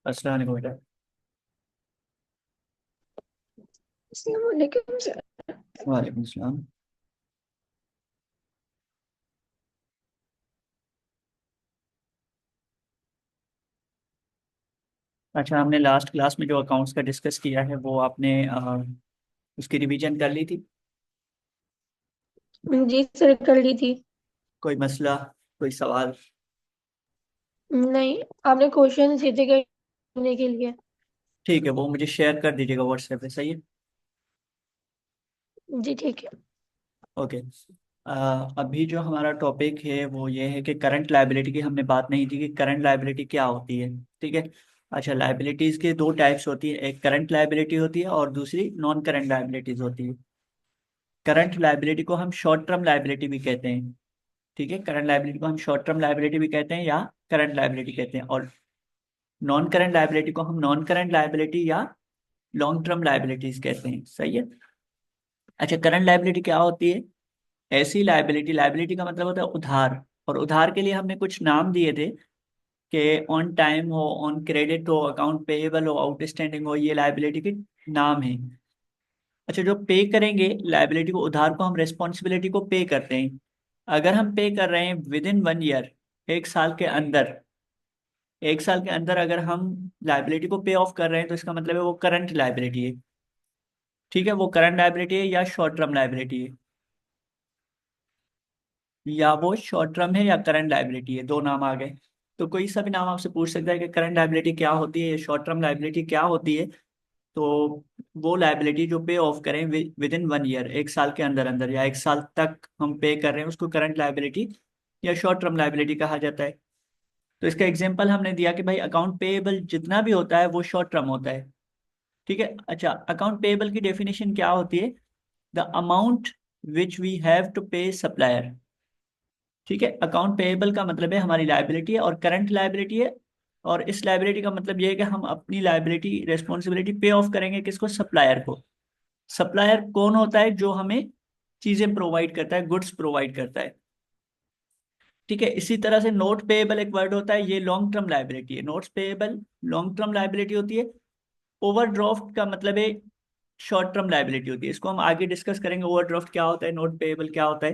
अस्सलाम वालेकुम बेटा। अस्सलाम वालेकुम सर। वालेकुम सलाम। अच्छा, हमने लास्ट क्लास में जो अकाउंट्स का डिस्कस किया है वो आपने उसकी रिवीजन कर ली थी? जी सर, कर ली थी। कोई मसला, कोई सवाल? नहीं, आपने क्वेश्चन भेजे करने के लिए। ठीक है, वो मुझे शेयर कर दीजिएगा व्हाट्सएप पे, सही है। जी ठीक है। ओके। अभी जो हमारा टॉपिक है वो ये है कि करंट लायबिलिटी की हमने बात नहीं की कि करंट लायबिलिटी क्या होती है। ठीक है। अच्छा, लायबिलिटीज़ के दो टाइप्स होती है, एक करंट लायबिलिटी होती है और दूसरी नॉन करंट लायबिलिटीज़ होती है। करंट लायबिलिटी को हम शॉर्ट टर्म लायबिलिटी भी कहते हैं। ठीक है, करंट लायबिलिटी को हम शॉर्ट टर्म लायबिलिटी भी कहते हैं या करंट लायबिलिटी कहते हैं, और नॉन करंट लायबिलिटी को हम नॉन करंट लायबिलिटी या लॉन्ग टर्म लायबिलिटीज कहते हैं, सही है। अच्छा, करंट लायबिलिटी क्या होती है? ऐसी लायबिलिटी, लायबिलिटी का मतलब होता है उधार, और उधार के लिए हमने कुछ नाम दिए थे कि ऑन टाइम हो, ऑन क्रेडिट हो, अकाउंट पेएबल हो, आउटस्टैंडिंग हो, ये लायबिलिटी के नाम है। अच्छा, जो पे करेंगे लायबिलिटी को, उधार को हम रेस्पॉन्सिबिलिटी को पे करते हैं। अगर हम पे कर रहे हैं विद इन 1 ईयर, एक साल के अंदर, एक साल के अंदर अगर हम लाइबिलिटी को पे ऑफ कर रहे हैं तो इसका मतलब है वो करंट लाइबिलिटी है। ठीक है, वो करंट लाइबिलिटी है या शॉर्ट टर्म लाइबिलिटी है, या वो शॉर्ट टर्म है या करंट लाइबिलिटी है, दो नाम आ गए। तो कोई सा भी नाम आपसे पूछ सकता है कि करंट लाइबिलिटी क्या होती है या शॉर्ट टर्म लाइबिलिटी क्या होती है। तो वो लाइबिलिटी जो पे ऑफ करें विद इन 1 ईयर, एक साल के अंदर अंदर, या एक साल तक हम पे कर रहे हैं, उसको करंट लाइबिलिटी या शॉर्ट टर्म लाइबिलिटी कहा जाता है। तो इसका एग्जांपल हमने दिया कि भाई अकाउंट पेएबल जितना भी होता है वो शॉर्ट टर्म होता है। ठीक है। अच्छा, अकाउंट पेएबल की डेफिनेशन क्या होती है? The amount which we have to pay supplier. ठीक है, अकाउंट पेएबल का मतलब है हमारी लाइबिलिटी है और करंट लाइबिलिटी है, और इस लाइबिलिटी का मतलब ये है कि हम अपनी लाइबिलिटी रेस्पॉन्सिबिलिटी पे ऑफ करेंगे किसको? सप्लायर को। सप्लायर कौन होता है? जो हमें चीजें प्रोवाइड करता है, गुड्स प्रोवाइड करता है। ठीक है, इसी तरह से नोट पेएबल एक वर्ड होता है, ये लॉन्ग टर्म लाइबिलिटी है। Notes payable long term liability होती है। ओवरड्राफ्ट का मतलब है शॉर्ट टर्म लाइबिलिटी होती है, इसको हम आगे डिस्कस करेंगे, ओवरड्राफ्ट क्या होता है, नोट पेएबल क्या होता है।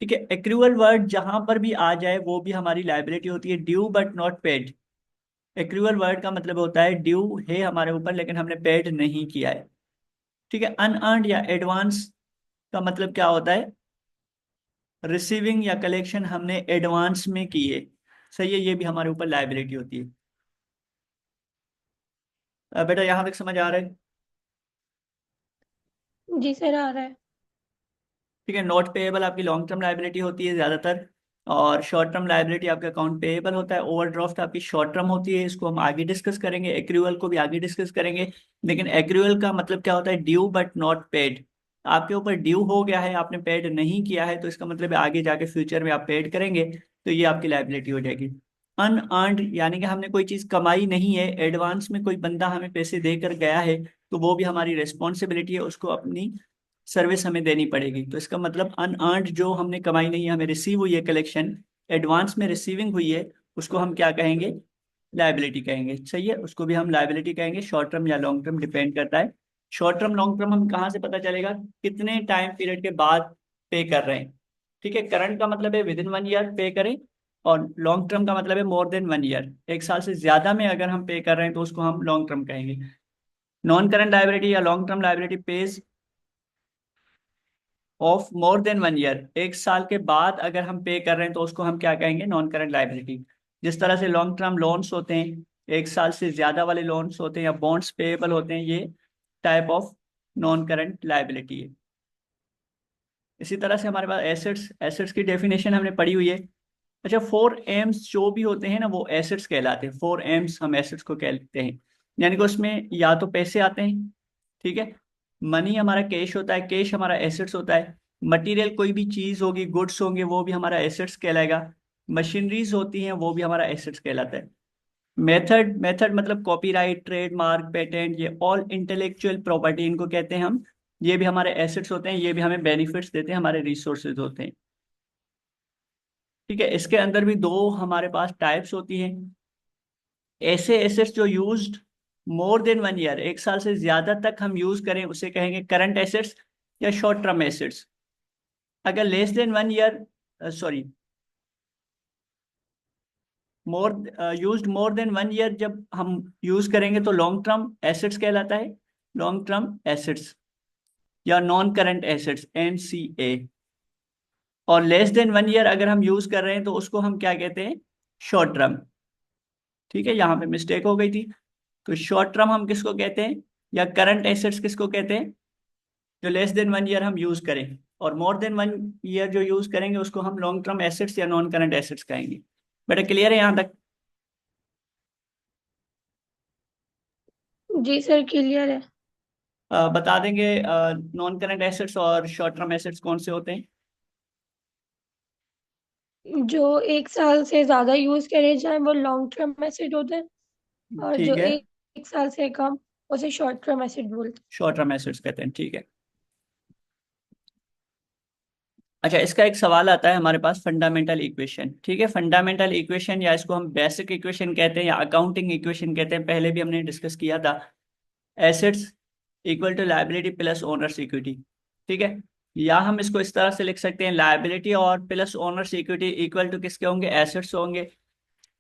ठीक है, एक्रूअल वर्ड जहां पर भी आ जाए वो भी हमारी लाइबिलिटी होती है, due but not paid. Accrual word का मतलब होता है ड्यू है हमारे ऊपर लेकिन हमने पेड नहीं किया है। ठीक है, अनअर्न्ड या एडवांस का मतलब क्या होता है? रिसीविंग या कलेक्शन हमने एडवांस में की है, सही है, ये भी हमारे ऊपर लाइबिलिटी होती है। बेटा यहाँ तक समझ आ रहा है? जी सर, आ रहा है। ठीक है, नॉट पेएबल आपकी लॉन्ग टर्म लाइबिलिटी होती है ज्यादातर, और शॉर्ट टर्म लाइबिलिटी आपका अकाउंट पेएबल होता है। ओवरड्राफ्ट आपकी शॉर्ट टर्म होती है, इसको हम आगे डिस्कस करेंगे, एक्रूअल को भी आगे डिस्कस करेंगे। लेकिन एक्रूअल का मतलब क्या होता है? Due but not paid. आपके ऊपर ड्यू हो गया है, आपने पेड नहीं किया है, तो इसका मतलब है आगे जाके फ्यूचर में आप पेड करेंगे, तो ये आपकी लाइबिलिटी हो जाएगी। अनअर्न्ड यानी कि हमने कोई चीज कमाई नहीं है, एडवांस में कोई बंदा हमें पैसे देकर गया है, तो वो भी हमारी रिस्पॉन्सिबिलिटी है, उसको अपनी सर्विस हमें देनी पड़ेगी। तो इसका मतलब अनअर्न्ड जो हमने कमाई नहीं है, हमें रिसीव हुई है कलेक्शन, एडवांस में रिसीविंग हुई है, उसको हम क्या कहेंगे? लाइबिलिटी कहेंगे, सही है, उसको भी हम लाइबिलिटी कहेंगे। शॉर्ट टर्म या लॉन्ग टर्म डिपेंड करता है। शॉर्ट टर्म लॉन्ग टर्म हम कहाँ से पता चलेगा? कितने टाइम पीरियड के बाद पे कर रहे हैं। ठीक है, करंट का मतलब है विद इन 1 ईयर पे करें, और लॉन्ग टर्म का मतलब है मोर देन 1 ईयर, एक साल से ज्यादा में अगर हम पे कर रहे हैं तो उसको हम लॉन्ग टर्म कहेंगे। नॉन करंट लाइबिलिटी या long term liability page of more than 1 year, एक साल के बाद अगर हम पे कर रहे हैं तो उसको हम क्या कहेंगे? Non current liability. जिस तरह से लॉन्ग टर्म लोन्स होते हैं, एक साल से ज्यादा वाले लोन्स होते हैं, या बॉन्ड्स पेएबल होते हैं, ये type of non current liability है। इसी तरह से हमारे पास एसेट्स, एसेट्स की डेफिनेशन हमने पढ़ी हुई है। अच्छा, 4 एम्स जो भी होते हैं ना वो एसेट्स कहलाते हैं, 4 एम्स हम एसेट्स को कहते हैं। यानी कि उसमें या तो पैसे आते हैं, ठीक है, मनी हमारा कैश होता है, कैश हमारा एसेट्स होता है। मटेरियल कोई भी चीज होगी, गुड्स होंगे, वो भी हमारा एसेट्स कहलाएगा। मशीनरीज होती हैं वो भी हमारा एसेट्स कहलाता है। मेथड, मेथड मतलब कॉपीराइट, ट्रेडमार्क, पेटेंट, ये ऑल इंटेलेक्चुअल प्रॉपर्टी इनको कहते हैं हम, ये भी हमारे एसेट्स होते हैं, ये भी हमें बेनिफिट्स देते हैं, हमारे रिसोर्सेज होते हैं। ठीक है, इसके अंदर भी दो हमारे पास टाइप्स होती हैं। ऐसे एसेट्स जो यूज्ड मोर देन 1 ईयर, 1 साल से ज्यादा तक हम यूज करें, उसे कहेंगे करंट एसेट्स या शॉर्ट टर्म एसेट्स। अगर लेस देन 1 ईयर, सॉरी, मोर यूज्ड मोर देन 1 ईयर जब हम यूज करेंगे तो लॉन्ग टर्म एसेट्स कहलाता है, लॉन्ग टर्म एसेट्स या नॉन करंट एसेट्स, NCA। और लेस देन 1 ईयर अगर हम यूज कर रहे हैं तो उसको हम क्या कहते हैं, शॉर्ट टर्म। ठीक है, यहाँ पे मिस्टेक हो गई थी। तो शॉर्ट टर्म हम किसको कहते हैं, या करंट एसेट्स किसको कहते हैं, जो लेस देन 1 ईयर हम यूज करें, और मोर देन 1 ईयर जो यूज करेंगे उसको हम लॉन्ग टर्म एसेट्स या नॉन करंट एसेट्स कहेंगे। बेटा क्लियर है यहाँ तक? जी सर, क्लियर है। बता देंगे नॉन करंट एसेट्स और शॉर्ट टर्म एसेट्स कौन से होते हैं? जो 1 साल से ज्यादा यूज करे जाए वो लॉन्ग टर्म एसेट होते हैं, और जो ठीक है, एक साल से कम उसे शॉर्ट टर्म एसेट बोलते शॉर्ट टर्म एसेट्स कहते हैं, ठीक है। अच्छा, इसका एक सवाल आता है हमारे पास, फंडामेंटल इक्वेशन। ठीक है, फंडामेंटल इक्वेशन या इसको हम बेसिक इक्वेशन कहते हैं या अकाउंटिंग इक्वेशन कहते हैं, पहले भी हमने डिस्कस किया था। Assets equal to liability plus owners equity. ठीक है, या हम इसको इस तरह से लिख सकते हैं, लायबिलिटी और plus owners equity equal to किसके होंगे, एसेट्स होंगे।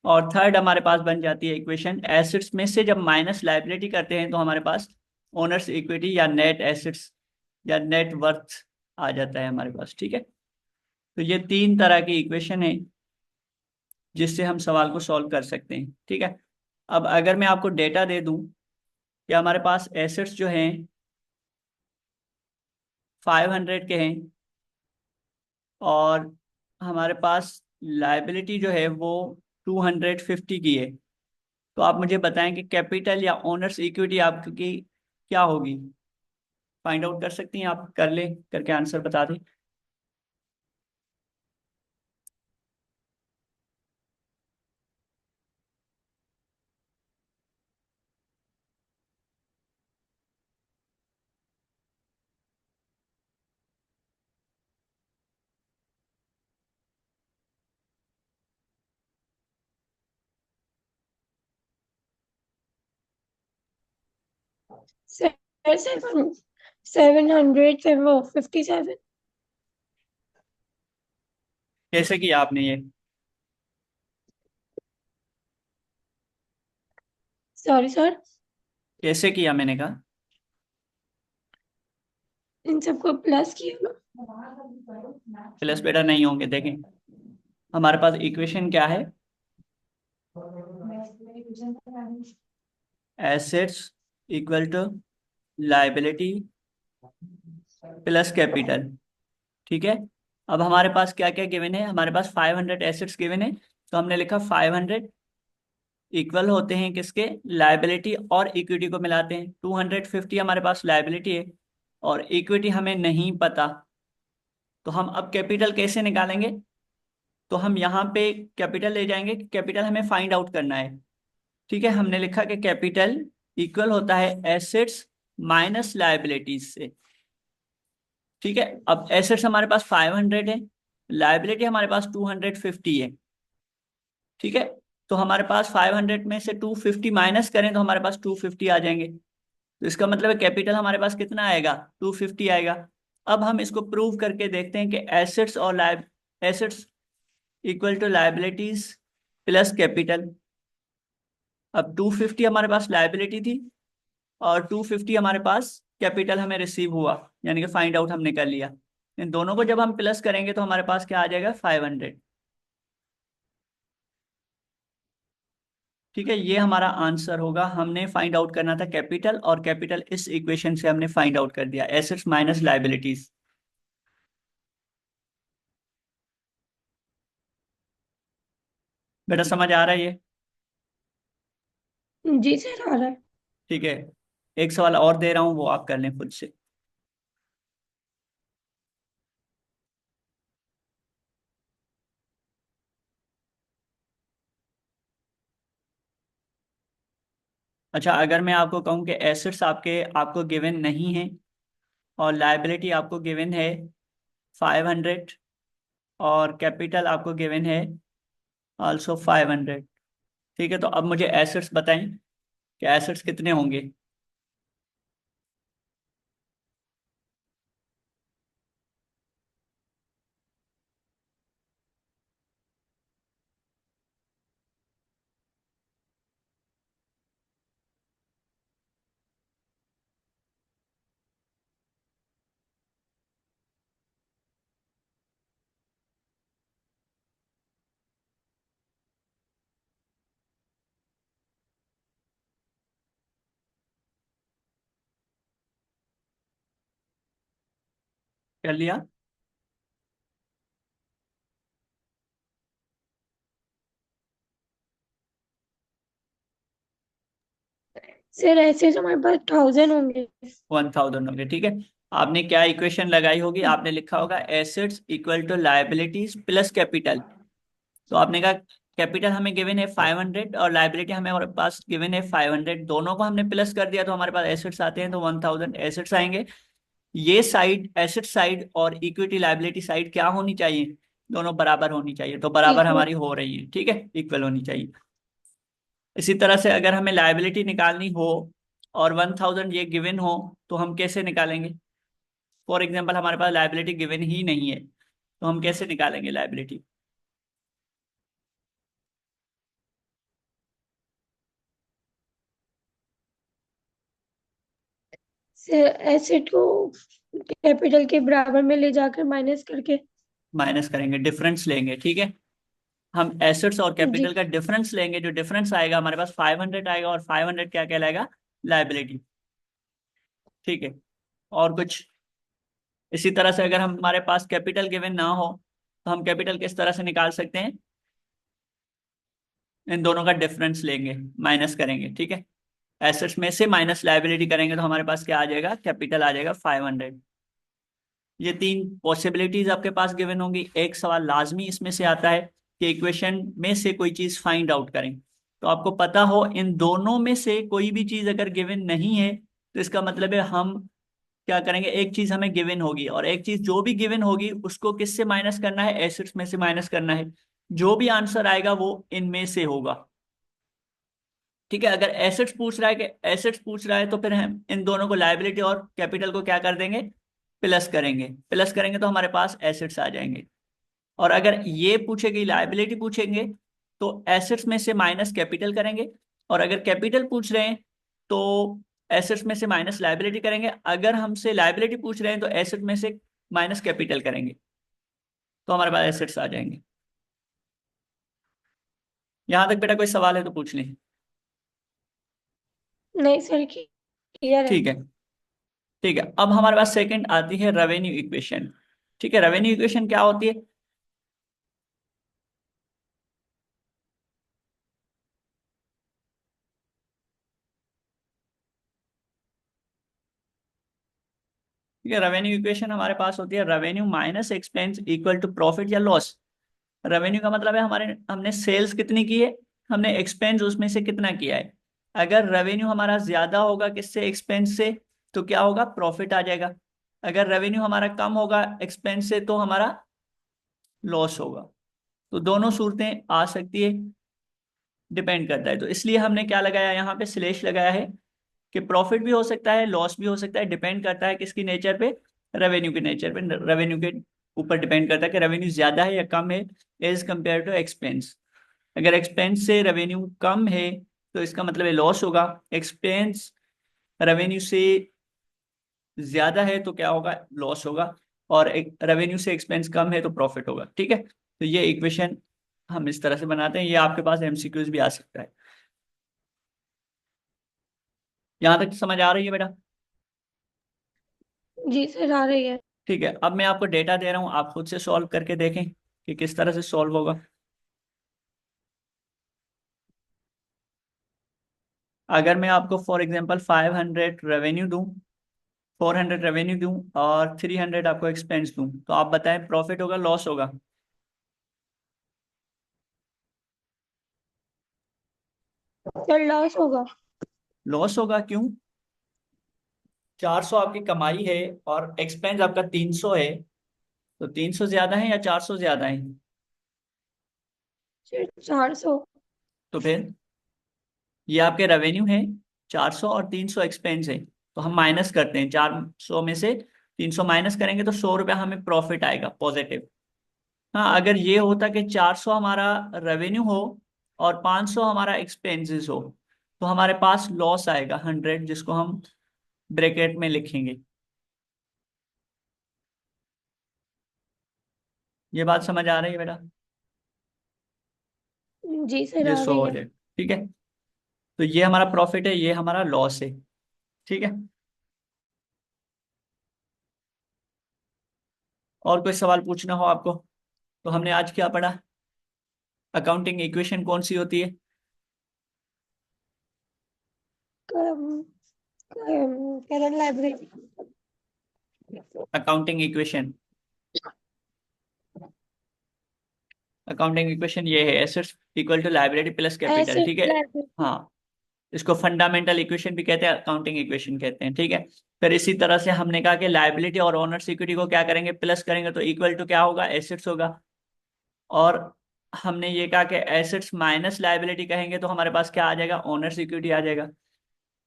और थर्ड हमारे पास बन जाती है इक्वेशन, एसेट्स में से जब माइनस लायबिलिटी करते हैं तो हमारे पास ओनर्स इक्विटी या नेट एसेट्स या नेट वर्थ आ जाता है हमारे पास। ठीक है, तो ये तीन तरह की इक्वेशन है जिससे हम सवाल को सॉल्व कर सकते हैं। ठीक है, अब अगर मैं आपको डेटा दे दूं कि हमारे पास एसेट्स जो हैं 500 के हैं, और हमारे पास लाइबिलिटी जो है वो 250 की है, तो आप मुझे बताएं कि कैपिटल या ओनर्स इक्विटी आपकी क्या होगी। फाइंड आउट कर सकती हैं आप, कर लें, करके आंसर बता दें। हैं। सर, 757। कैसे किया आपने ये? Sorry sir. कैसे किया मैंने कहा? इन सबको प्लस किया। प्लस बेटा नहीं होंगे, देखें हमारे पास इक्वेशन क्या है, assets equal to liability plus capital. ठीक है, अब हमारे पास क्या क्या गिवन है, हमारे पास 500 एसेट्स गिवन है, तो हमने लिखा 500 इक्वल होते हैं किसके, लायबिलिटी और इक्विटी को मिलाते हैं। 250 हमारे पास लायबिलिटी है और इक्विटी हमें नहीं पता, तो हम अब कैपिटल कैसे निकालेंगे, तो हम यहाँ पे कैपिटल ले जाएंगे, कैपिटल हमें फाइंड आउट करना है। ठीक है, हमने लिखा कि कैपिटल इक्वल होता है एसेट्स माइनस लायबिलिटीज से। ठीक है, अब एसेट्स हमारे पास 500 है, लायबिलिटी हमारे पास 250 है। ठीक है, तो हमारे पास 500 में से 250 माइनस करें तो हमारे पास 250 आ जाएंगे, तो इसका मतलब है कैपिटल हमारे पास कितना आएगा, 250 आएगा। अब हम इसको प्रूव करके देखते हैं कि एसेट्स और लाइब assets equal to liabilities plus capital. अब 250 हमारे पास लाइबिलिटी थी और 250 हमारे पास कैपिटल हमें रिसीव हुआ, यानी कि फाइंड आउट हमने कर लिया। इन दोनों को जब हम प्लस करेंगे तो हमारे पास क्या आ जाएगा, 500। ठीक है, ये हमारा आंसर होगा। हमने फाइंड आउट करना था कैपिटल, और कैपिटल इस इक्वेशन से हमने फाइंड आउट कर दिया, एसेट्स माइनस लाइबिलिटीज। बेटा समझ आ रहा है ये? जी सर, आ रहा है। ठीक है, एक सवाल और दे रहा हूँ, वो आप कर लें खुद से। अच्छा, अगर मैं आपको कहूँ कि एसेट्स आपको गिवन नहीं है और लाइबिलिटी आपको गिवन है 500 और कैपिटल आपको गिवन है आल्सो 500। ठीक है, तो अब मुझे एसेट्स बताएं कि एसेट्स कितने होंगे। कर लिया। सर ऐसे तो हमारे पास 1000 होंगे। 1000 होंगे, ठीक है। आपने क्या इक्वेशन लगाई होगी, आपने लिखा होगा assets equal to liabilities plus capital. तो आपने कहा कैपिटल हमें गिवन है 500 और लायबिलिटी हमारे पास गिवन है 500, दोनों को हमने प्लस कर दिया तो हमारे पास एसेट्स आते हैं, तो 1000 एसेट्स आएंगे। ये साइड एसेट साइड और इक्विटी लायबिलिटी साइड क्या होनी चाहिए, दोनों बराबर होनी चाहिए, तो बराबर इक्वल। हमारी हो रही है, ठीक है, इक्वल होनी चाहिए। इसी तरह से अगर हमें लायबिलिटी निकालनी हो और 1000 ये गिवन हो, तो हम कैसे निकालेंगे। फॉर एग्जाम्पल हमारे पास लायबिलिटी गिवन ही नहीं है, तो हम कैसे निकालेंगे लायबिलिटी। सर एसेट को कैपिटल के बराबर में ले जाकर माइनस करके। माइनस करेंगे, डिफरेंस लेंगे, ठीक है। हम एसेट्स और जी। कैपिटल का डिफरेंस लेंगे, जो डिफरेंस आएगा हमारे पास 500 आएगा, और 500 क्या कहलाएगा, लायबिलिटी, ठीक है। और कुछ इसी तरह से अगर हमारे पास कैपिटल गिवन ना हो, तो हम कैपिटल किस तरह से निकाल सकते हैं, इन दोनों का डिफरेंस लेंगे, माइनस करेंगे, ठीक है। एसेट्स में से माइनस लायबिलिटी करेंगे तो हमारे पास क्या आ जाएगा, कैपिटल आ जाएगा 500। ये तीन पॉसिबिलिटीज आपके पास गिवन होंगी। एक सवाल लाजमी इसमें से आता है कि इक्वेशन में से कोई चीज फाइंड आउट करें, तो आपको पता हो इन दोनों में से कोई भी चीज अगर गिवन नहीं है, तो इसका मतलब है हम क्या करेंगे, एक चीज हमें गिवन होगी और एक चीज जो भी गिवन होगी उसको किससे माइनस करना है, एसेट्स में से माइनस करना है। जो भी आंसर आएगा वो इनमें से होगा, ठीक है। अगर एसेट्स पूछ रहा है कि एसेट्स पूछ रहा है, तो फिर हम इन दोनों को लायबिलिटी और कैपिटल को क्या कर देंगे, प्लस करेंगे, प्लस करेंगे तो हमारे पास एसेट्स आ जाएंगे। और अगर ये पूछेगी लायबिलिटी पूछेंगे, तो एसेट्स में से माइनस कैपिटल करेंगे। और अगर कैपिटल पूछ रहे हैं तो एसेट्स में से माइनस लायबिलिटी करेंगे। अगर हमसे लायबिलिटी पूछ रहे हैं तो एसेट में से माइनस कैपिटल करेंगे, तो हमारे पास एसेट्स आ जाएंगे। यहां तक बेटा कोई सवाल है तो पूछ लें। नहीं सर, क्लियर है। ठीक है, ठीक है। अब हमारे पास सेकंड आती है रेवेन्यू इक्वेशन। ठीक है, रेवेन्यू इक्वेशन क्या होती है। ठीक है, रेवेन्यू इक्वेशन हमारे पास होती है revenue minus expense equal to profit या लॉस। रेवेन्यू का मतलब है हमारे हमने सेल्स कितनी की है, हमने एक्सपेंस उसमें से कितना किया है। अगर रेवेन्यू हमारा ज्यादा होगा किससे, एक्सपेंस से, तो क्या होगा, प्रॉफिट आ जाएगा। अगर रेवेन्यू हमारा कम होगा एक्सपेंस से, तो हमारा लॉस होगा। तो दोनों सूरतें आ सकती है, डिपेंड करता है। तो इसलिए हमने क्या लगाया यहाँ पे, स्लेश लगाया है कि प्रॉफिट भी हो सकता है लॉस भी हो सकता है, डिपेंड करता है किसकी नेचर पे, रेवेन्यू के नेचर पे, रेवेन्यू के ऊपर डिपेंड करता है कि रेवेन्यू ज्यादा है या कम है एज कम्पेयर टू एक्सपेंस। अगर एक्सपेंस से रेवेन्यू कम है तो इसका मतलब है लॉस होगा। एक्सपेंस रेवेन्यू से ज्यादा है तो क्या होगा, लॉस होगा। और एक रेवेन्यू से एक्सपेंस कम है तो प्रॉफिट होगा, ठीक है। तो ये इक्वेशन हम इस तरह से बनाते हैं, ये आपके पास एमसीक्यूज भी आ सकता है। यहाँ तक समझ आ रही है बेटा। जी सर, आ रही है। ठीक है, अब मैं आपको डेटा दे रहा हूँ, आप खुद से सॉल्व करके देखें कि किस तरह से सॉल्व होगा। अगर मैं आपको फॉर एग्जांपल 500 रेवेन्यू दूं, 400 रेवेन्यू दूं और 300 आपको एक्सपेंस दूं, तो आप बताएं प्रॉफिट होगा लॉस होगा। सर लॉस होगा। लॉस होगा क्यों, 400 आपकी कमाई है और एक्सपेंस आपका 300 है, तो 300 ज्यादा है या 400 ज्यादा है। सर 400। तो फिर ये आपके रेवेन्यू है 400 और 300 एक्सपेंस है। तो हम माइनस करते हैं, 400 में से 300 माइनस करेंगे तो 100 रुपया हमें प्रॉफिट आएगा पॉजिटिव। हाँ, अगर ये होता कि 400 हमारा रेवेन्यू हो और 500 हमारा एक्सपेंसेस हो, तो हमारे पास लॉस आएगा 100, जिसको हम ब्रैकेट में लिखेंगे। ये बात समझ आ रही है बेटा? जी सर, ये आ 100 रही हो है। जाए, ठीक है। तो ये हमारा प्रॉफिट है, ये हमारा लॉस है, ठीक है। और कोई सवाल पूछना हो आपको? तो हमने आज क्या पढ़ा? अकाउंटिंग इक्वेशन कौन सी होती है? Current library. Accounting equation, accounting equation ये है, assets equal to liability plus capital, asset ठीक है। लाइब्रेरी। हाँ, इसको फंडामेंटल इक्वेशन भी कहते हैं, अकाउंटिंग इक्वेशन कहते हैं, ठीक है। फिर इसी तरह से हमने कहा कि लाइबिलिटी और ओनर्स इक्विटी को क्या करेंगे, प्लस करेंगे, तो इक्वल टू क्या होगा, एसेट्स होगा। और हमने ये कहा कि एसेट्स माइनस लाइबिलिटी कहेंगे तो हमारे पास क्या आ जाएगा, ओनर्स इक्विटी आ जाएगा।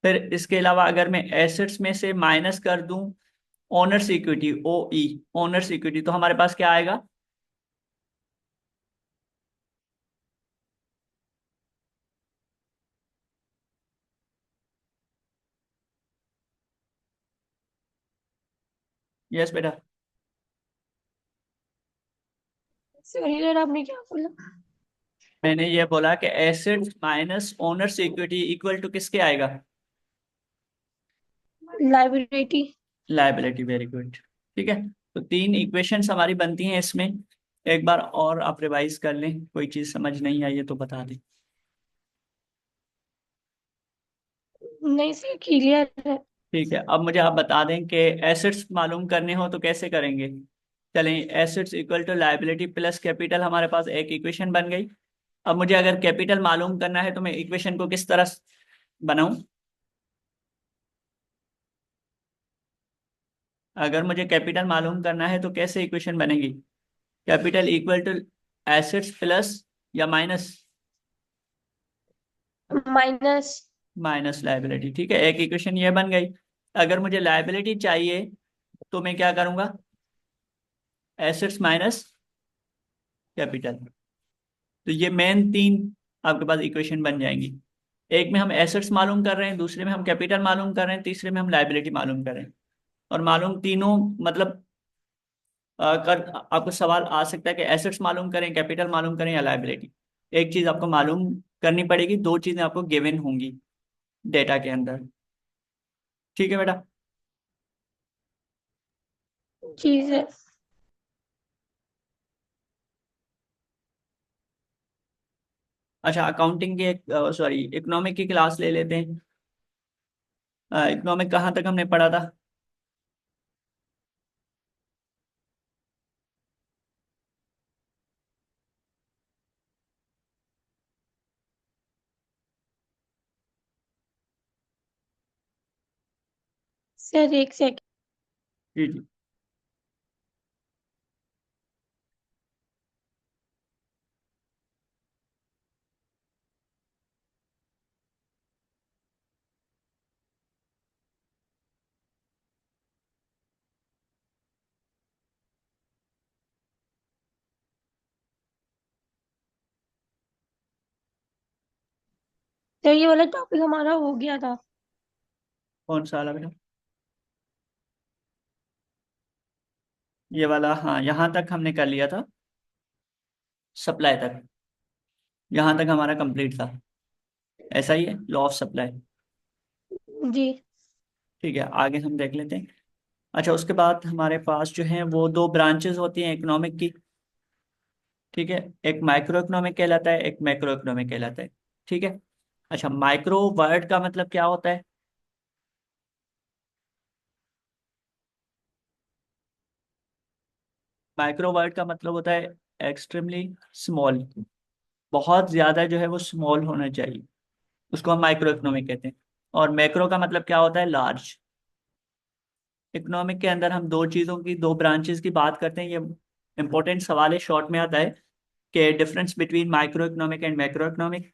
फिर इसके अलावा अगर मैं एसेट्स में से माइनस कर दूं ओनर्स इक्विटी, ओ ई, ओनर्स इक्विटी, तो हमारे पास क्या आएगा? यस बेटा। सॉरी सर, आपने क्या बोला? मैंने ये बोला कि assets minus owners equity equal to किसके आएगा? लाइब्रेरी। लाइबिलिटी, वेरी गुड, ठीक है। तो तीन इक्वेशंस हमारी बनती हैं इसमें। एक बार और आप रिवाइज कर लें, कोई चीज समझ नहीं आई है तो बता दें। नहीं सर, क्लियर है। ठीक है, अब मुझे आप बता दें कि एसेट्स मालूम करने हो तो कैसे करेंगे। चलें, assets equal to liability plus capital, हमारे पास एक इक्वेशन बन गई। अब मुझे अगर कैपिटल मालूम करना है तो मैं इक्वेशन को किस तरह बनाऊं? अगर मुझे कैपिटल मालूम करना है तो कैसे इक्वेशन बनेगी? Capital equal to assets plus या माइनस? माइनस। माइनस लाइबिलिटी, ठीक है, एक इक्वेशन ये बन गई। अगर मुझे लाइबिलिटी चाहिए तो मैं क्या करूंगा, एसेट्स माइनस कैपिटल। तो ये मेन तीन आपके पास इक्वेशन बन जाएंगी। एक में हम एसेट्स मालूम कर रहे हैं, दूसरे में हम कैपिटल मालूम कर रहे हैं, तीसरे में हम लाइबिलिटी मालूम कर रहे हैं। और मालूम तीनों मतलब कर आपको सवाल आ सकता है कि एसेट्स मालूम करें, कैपिटल मालूम करें या लाइबिलिटी। एक चीज आपको मालूम करनी पड़ेगी, दो चीजें आपको गिवन होंगी डेटा के अंदर, ठीक है बेटा। जी सर। अच्छा, अकाउंटिंग की एक सॉरी इकोनॉमिक की क्लास ले लेते हैं। इकोनॉमिक कहाँ तक हमने पढ़ा था? सर एक सेकंड। जी जी। सर ये वाला टॉपिक हमारा हो गया था। कौन सा वाला बेटा? ये वाला, हाँ, यहाँ तक हमने कर लिया था, सप्लाई तक। यहाँ तक हमारा कंप्लीट था। ऐसा ही है, लॉ ऑफ सप्लाई। जी। ठीक है, आगे हम देख लेते हैं। अच्छा, उसके बाद हमारे पास जो है वो दो ब्रांचेस होती हैं इकोनॉमिक की, ठीक है। एक माइक्रो इकोनॉमिक कहलाता है, एक मैक्रो इकोनॉमिक कहलाता है, ठीक है। अच्छा, माइक्रो वर्ड का मतलब क्या होता है? माइक्रो वर्ड का मतलब होता है एक्सट्रीमली स्मॉल, बहुत ज्यादा जो है वो स्मॉल होना चाहिए, उसको हम माइक्रो इकोनॉमिक कहते हैं। और मैक्रो का मतलब क्या होता है, लार्ज। इकोनॉमिक के अंदर हम दो चीज़ों की, दो ब्रांचेस की बात करते हैं। ये इंपॉर्टेंट सवाल है, शॉर्ट में आता है कि difference between micro economic and macro economic.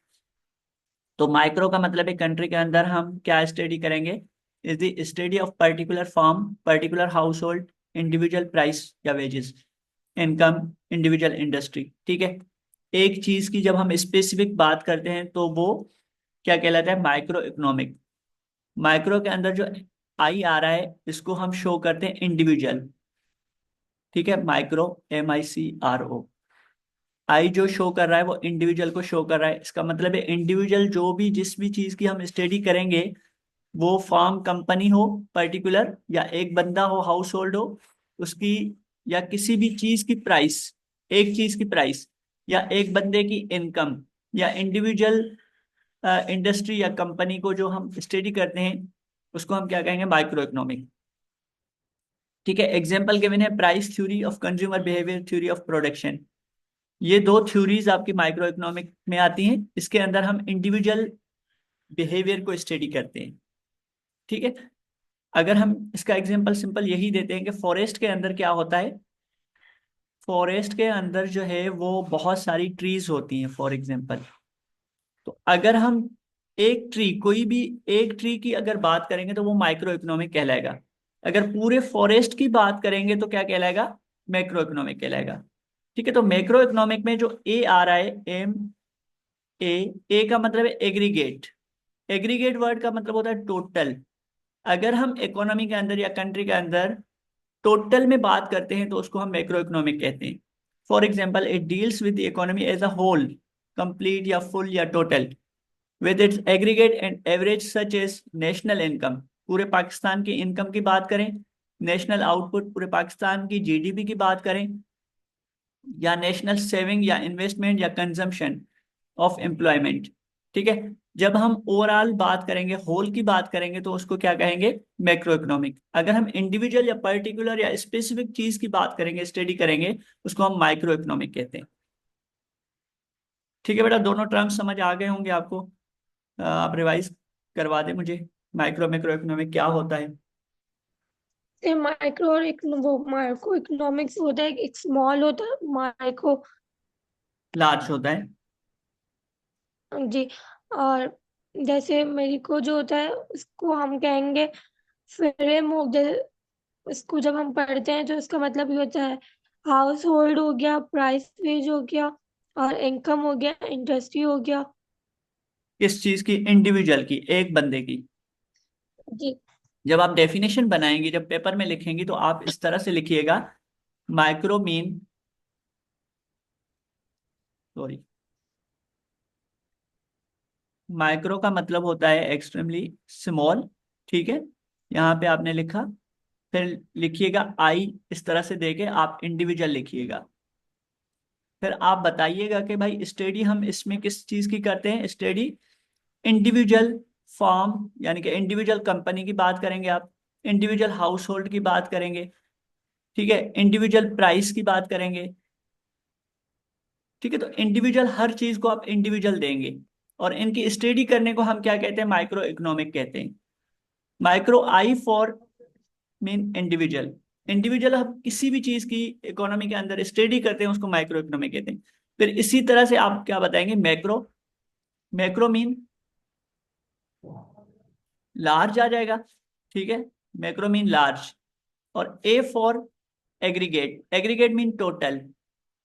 तो माइक्रो का मतलब है कंट्री के अंदर हम क्या स्टडी करेंगे, is the study of particular form, particular house hold, individual price या वेजेस, इनकम, इंडिविजुअल इंडस्ट्री। ठीक है, एक चीज की जब हम स्पेसिफिक बात करते हैं तो वो क्या कहलाता है, माइक्रो इकोनॉमिक। माइक्रो के अंदर जो आई आ रहा है इसको हम शो करते हैं इंडिविजुअल। ठीक है, माइक्रो, MICRO, आई जो शो कर रहा है वो इंडिविजुअल को शो कर रहा है। इसका मतलब है इंडिविजुअल जो भी जिस भी चीज की हम स्टडी करेंगे, वो फर्म, कंपनी हो पर्टिकुलर, या एक बंदा हो, हाउस होल्ड हो उसकी, या किसी भी चीज की प्राइस, एक चीज की प्राइस, या एक बंदे की इनकम, या इंडिविजुअल इंडस्ट्री या कंपनी को जो हम स्टडी करते हैं उसको हम क्या कहेंगे, माइक्रो इकोनॉमिक। ठीक है, एग्जाम्पल गिवन है, price theory of consumer behaviour, theory of production. ये दो थ्योरीज आपकी माइक्रो इकोनॉमिक में आती हैं। इसके अंदर हम इंडिविजुअल बिहेवियर को स्टडी करते हैं। ठीक है, अगर हम इसका एग्जांपल सिंपल यही देते हैं कि फॉरेस्ट के अंदर क्या होता है, फॉरेस्ट के अंदर जो है वो बहुत सारी ट्रीज होती हैं फॉर एग्जांपल। तो अगर हम एक ट्री, कोई भी एक ट्री की अगर बात करेंगे तो वो माइक्रो इकोनॉमिक कहलाएगा। अगर पूरे फॉरेस्ट की बात करेंगे तो क्या कहलाएगा, मैक्रो इकोनॉमिक कहलाएगा। ठीक है, तो मैक्रो इकोनॉमिक में जो ए आ रहा है, ए, ए का मतलब है एग्रीगेट। एग्रीगेट वर्ड का मतलब होता है टोटल। अगर हम इकोनॉमी के अंदर या कंट्री के अंदर टोटल में बात करते हैं तो उसको हम मैक्रो इकोनॉमिक कहते हैं। For example, it deals with the economy as a whole, complete या फुल या total, with its aggregate and average such as national income. पूरे पाकिस्तान की इनकम की बात करें, नेशनल आउटपुट, पूरे पाकिस्तान की GDP की बात करें, या नेशनल सेविंग या इन्वेस्टमेंट या कंजम्पशन ऑफ एम्प्लॉयमेंट। ठीक है, जब हम ओवरऑल बात करेंगे, होल की बात करेंगे तो उसको क्या कहेंगे, मैक्रो इकोनॉमिक। अगर हम इंडिविजुअल या पर्टिकुलर या स्पेसिफिक चीज की बात करेंगे, स्टडी करेंगे, उसको हम माइक्रो इकोनॉमिक कहते हैं। ठीक है बेटा, दोनों टर्म्स समझ आ गए होंगे आपको। आप रिवाइज करवा दें मुझे, माइक्रो मैक्रो इकोनॉमिक क्या होता है। से माइक्रो और वो माइक्रो इकोनॉमिक्स होता है, एक स्मॉल होता है माइक्रो। लार्ज होता है। जी। और जैसे मेरी को जो होता है उसको हम कहेंगे फ्रेम हो गया। इसको जब हम पढ़ते हैं तो इसका मतलब ये होता है, हाउस होल्ड हो गया, प्राइस वेज हो गया, और इनकम हो गया, इंडस्ट्री हो गया। किस चीज की, इंडिविजुअल की, एक बंदे की। जी। जब आप डेफिनेशन बनाएंगे, जब पेपर में लिखेंगे तो आप इस तरह से लिखिएगा, माइक्रो मीन, सॉरी, माइक्रो का मतलब होता है एक्सट्रीमली स्मॉल। ठीक है, यहाँ पे आपने लिखा, फिर लिखिएगा आई, इस तरह से देके आप इंडिविजुअल लिखिएगा। फिर आप बताइएगा कि भाई स्टडी हम इसमें किस चीज की करते हैं, स्टडी इंडिविजुअल फॉर्म यानी कि इंडिविजुअल कंपनी की बात करेंगे आप, इंडिविजुअल हाउस होल्ड की बात करेंगे, ठीक है, इंडिविजुअल प्राइस की बात करेंगे। ठीक है, तो इंडिविजुअल हर चीज को आप इंडिविजुअल देंगे, और इनकी स्टडी करने को हम क्या कहते हैं, माइक्रो इकोनॉमिक कहते हैं। Micro I for mean individual. Individual हम किसी भी चीज की इकोनॉमी के अंदर स्टडी करते हैं उसको माइक्रो इकोनॉमी कहते हैं। फिर इसी तरह से आप क्या बताएंगे, मैक्रो, मैक्रो मीन लार्ज आ जाएगा। ठीक है, मैक्रो मीन लार्ज। और A for aggregate, aggregate mean total.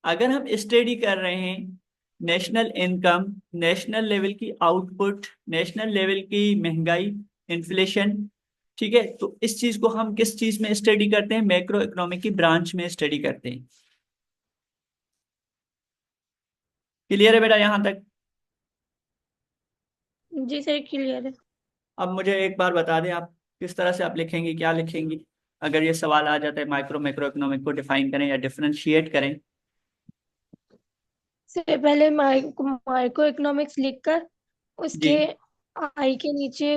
अगर हम स्टडी कर रहे हैं नेशनल इनकम, नेशनल लेवल की आउटपुट, नेशनल लेवल की महंगाई, इन्फ्लेशन, ठीक है, तो इस चीज को हम किस चीज में स्टडी करते हैं, मैक्रो इकोनॉमिक की ब्रांच में स्टडी करते हैं। क्लियर है बेटा यहां तक। जी सर, क्लियर है। अब मुझे एक बार बता दें, आप किस तरह से आप लिखेंगे, क्या लिखेंगी, अगर ये सवाल आ जाता है माइक्रो मैक्रो इकोनॉमिक को डिफाइन करें या डिफरेंशिएट करें। से पहले माइक्रो इकोनॉमिक्स लिखकर जी, उसके आई के नीचे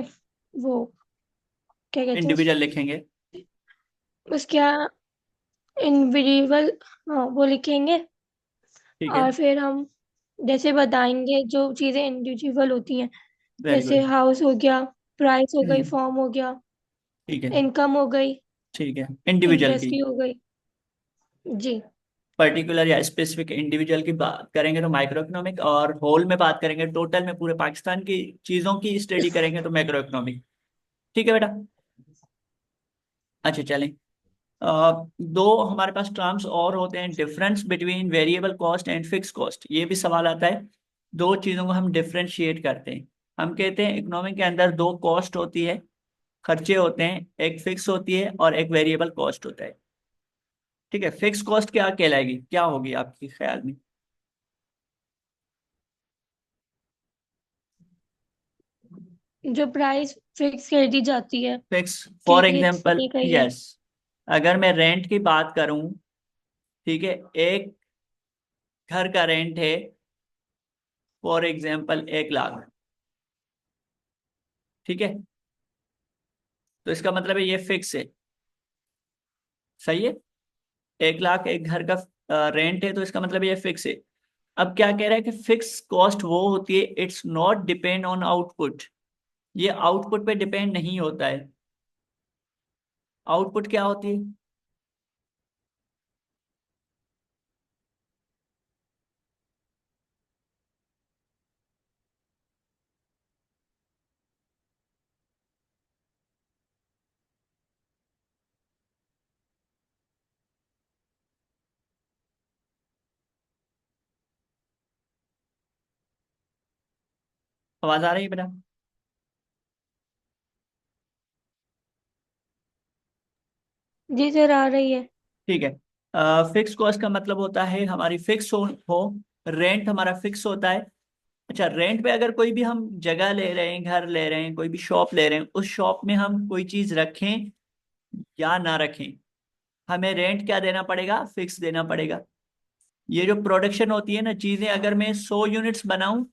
वो क्या कहते हैं इंडिविजुअल लिखेंगे। उसके इंडिविजुअल, हाँ वो लिखेंगे। ठीक है, और फिर हम जैसे बताएंगे जो चीजें इंडिविजुअल होती हैं, वेरी जैसे गुड। हाउस हो गया, प्राइस हो गई, हम्म, फॉर्म हो गया, ठीक है, इनकम हो गई, ठीक है, इंडिविजुअल की। इंडस्ट्री हो गई। जी। पर्टिकुलर या स्पेसिफिक इंडिविजुअल की बात करेंगे तो माइक्रो इकोनॉमिक, और होल में बात करेंगे टोटल में पूरे पाकिस्तान की चीजों की स्टडी करेंगे तो मैक्रो इकोनॉमिक। ठीक है बेटा। अच्छा चलें। दो हमारे पास टर्म्स और होते हैं, difference between variable cost and fix cost, ये भी सवाल आता है। दो चीजों को हम डिफरेंशिएट करते हैं। हम कहते हैं इकोनॉमिक के अंदर दो कॉस्ट होती है, खर्चे होते हैं, एक फिक्स होती है और एक वेरिएबल कॉस्ट होता है। ठीक है, फिक्स कॉस्ट क्या कहलाएगी, क्या होगी आपके ख्याल में? जो प्राइस फिक्स कर दी जाती है फिक्स, कि फॉर एग्जाम्पल, इतने का ही है। यस। अगर मैं रेंट की बात करूं, ठीक है, एक घर का रेंट है फॉर एग्जाम्पल 1 लाख। ठीक है, तो इसका मतलब है ये फिक्स है। सही है, 1 लाख एक घर का रेंट है, तो इसका मतलब ये फिक्स है। अब क्या कह रहा है कि फिक्स कॉस्ट वो होती है, it's not depend on output, ये आउटपुट पे डिपेंड नहीं होता है। आउटपुट क्या होती है? आवाज आ रही है बेटा? जी सर, आ रही है। ठीक है, फिक्स कॉस्ट का मतलब होता है हमारी फिक्स हो रेंट हमारा फिक्स होता है। अच्छा, रेंट पे अगर कोई भी हम जगह ले रहे हैं, घर ले रहे हैं, कोई भी शॉप ले रहे हैं, उस शॉप में हम कोई चीज रखें या ना रखें, हमें रेंट क्या देना पड़ेगा, फिक्स देना पड़ेगा। ये जो प्रोडक्शन होती है ना, चीजें अगर मैं 100 यूनिट्स बनाऊं,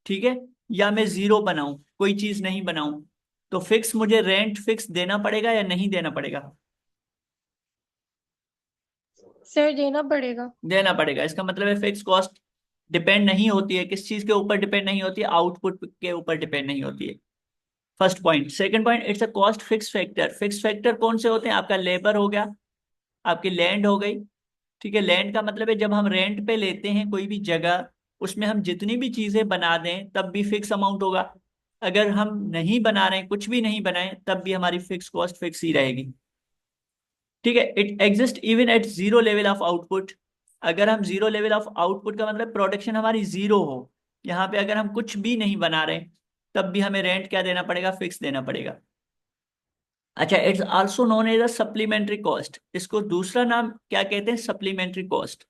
ठीक है, या मैं 0 बनाऊं, कोई चीज नहीं बनाऊं, तो फिक्स मुझे रेंट फिक्स देना पड़ेगा या नहीं देना पड़ेगा? सर, देना पड़ेगा। देना पड़ेगा। इसका मतलब है फिक्स कॉस्ट डिपेंड नहीं होती है, किस चीज के ऊपर डिपेंड नहीं होती है, आउटपुट के ऊपर डिपेंड नहीं होती है। First point. Second point, it's a cost fix factor. Fix factor कौन से होते हैं? आपका लेबर हो गया, आपकी लैंड हो गई। ठीक है, लैंड का मतलब है जब हम रेंट पे लेते हैं कोई भी जगह, उसमें हम जितनी भी चीजें बना दें तब भी फिक्स अमाउंट होगा। अगर हम नहीं बना रहे हैं, कुछ भी नहीं बनाए, तब भी हमारी फिक्स कॉस्ट फिक्स ही रहेगी। ठीक है, it exist even at zero level of output. अगर हम जीरो लेवल ऑफ आउटपुट का मतलब प्रोडक्शन हमारी जीरो हो, यहाँ पे अगर हम कुछ भी नहीं बना रहे, तब भी हमें रेंट क्या देना पड़ेगा, फिक्स देना पड़ेगा। अच्छा, it's also known as a supplementary cost. इसको दूसरा नाम क्या कहते हैं? Supplementary cost.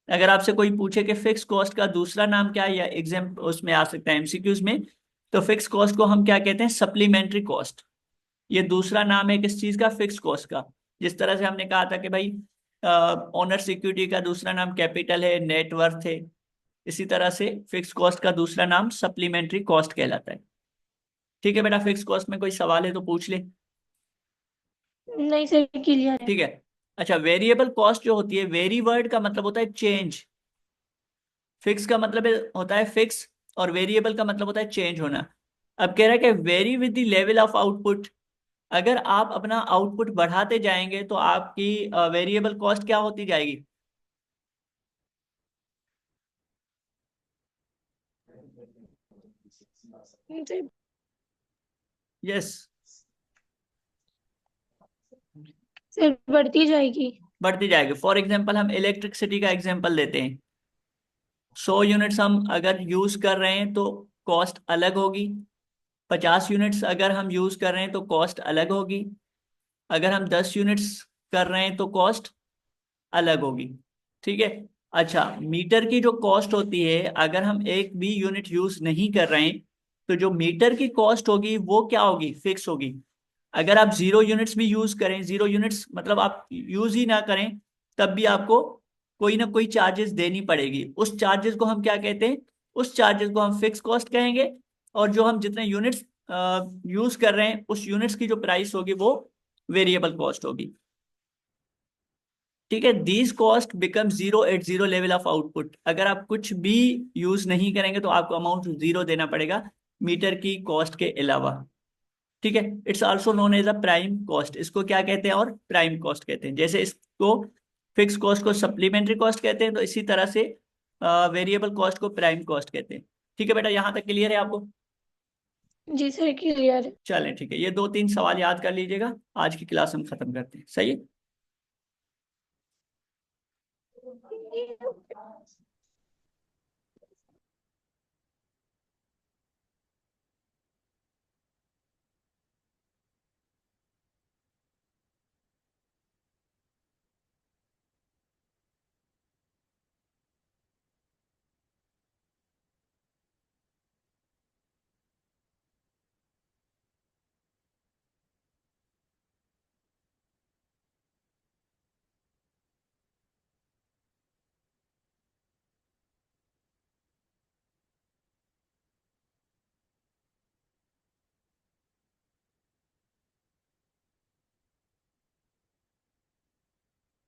अगर आपसे कोई पूछे कि फिक्स कॉस्ट का दूसरा नाम क्या है, या एग्जाम उसमें आ सकता है एमसीक्यूज में, तो फिक्स कॉस्ट को हम क्या कहते हैं? Supplementary cost. ये दूसरा नाम है किस चीज का? फिक्स कॉस्ट का। जिस तरह से हमने कहा था कि भाई ओनर सिक्योरिटी का दूसरा नाम कैपिटल है, नेटवर्थ है, इसी तरह से फिक्स कॉस्ट का दूसरा नाम सप्लीमेंट्री कॉस्ट कहलाता है। ठीक है बेटा, फिक्स कॉस्ट में कोई सवाल है तो पूछ ले। नहीं सर, क्लियर है। ठीक है। अच्छा, वेरिएबल कॉस्ट जो होती है, वेरी वर्ड का मतलब होता है चेंज। फिक्स का मतलब होता है फिक्स, और वेरिएबल का मतलब होता है चेंज होना। अब कह रहा है कि very with the level of output. अगर आप अपना आउटपुट बढ़ाते जाएंगे तो आपकी वेरिएबल कॉस्ट क्या होती जाएगी? सर, यस, सर बढ़ती जाएगी। बढ़ती जाएगी। फॉर एग्जांपल हम इलेक्ट्रिसिटी का एग्जांपल लेते हैं। 100 यूनिट्स हम अगर यूज कर रहे हैं तो कॉस्ट अलग होगी। 50 यूनिट्स अगर हम यूज कर रहे हैं तो कॉस्ट अलग होगी। अगर हम 10 यूनिट्स कर रहे हैं तो कॉस्ट अलग होगी। ठीक है। अच्छा, मीटर की जो कॉस्ट होती है, अगर हम एक भी यूनिट यूज नहीं कर रहे हैं, तो जो मीटर की कॉस्ट होगी वो क्या होगी? फिक्स होगी। अगर आप 0 यूनिट्स भी यूज करें, 0 यूनिट्स मतलब आप यूज ही ना करें, तब भी आपको कोई ना कोई चार्जेस देनी पड़ेगी। उस चार्जेस को हम क्या कहते हैं? उस चार्जेस को हम फिक्स कॉस्ट कहेंगे। और जो हम जितने यूनिट्स यूज कर रहे हैं, उस यूनिट्स की जो प्राइस होगी वो वेरिएबल कॉस्ट होगी। ठीक है, these cost become zero at zero level of output. अगर आप कुछ भी यूज नहीं करेंगे तो आपको अमाउंट जीरो देना पड़ेगा, मीटर की कॉस्ट के अलावा। ठीक है, it's also known as a prime cost. इसको क्या कहते हैं? और प्राइम कॉस्ट कहते हैं। जैसे इसको फिक्स कॉस्ट को सप्लीमेंट्री कॉस्ट कहते हैं, तो इसी तरह से वेरिएबल कॉस्ट को प्राइम कॉस्ट कहते हैं। ठीक है बेटा, यहाँ तक क्लियर है आपको? जी सर, क्लियर चलें ठीक है, ये दो तीन सवाल याद कर लीजिएगा। आज की क्लास हम खत्म करते हैं, सही है। है।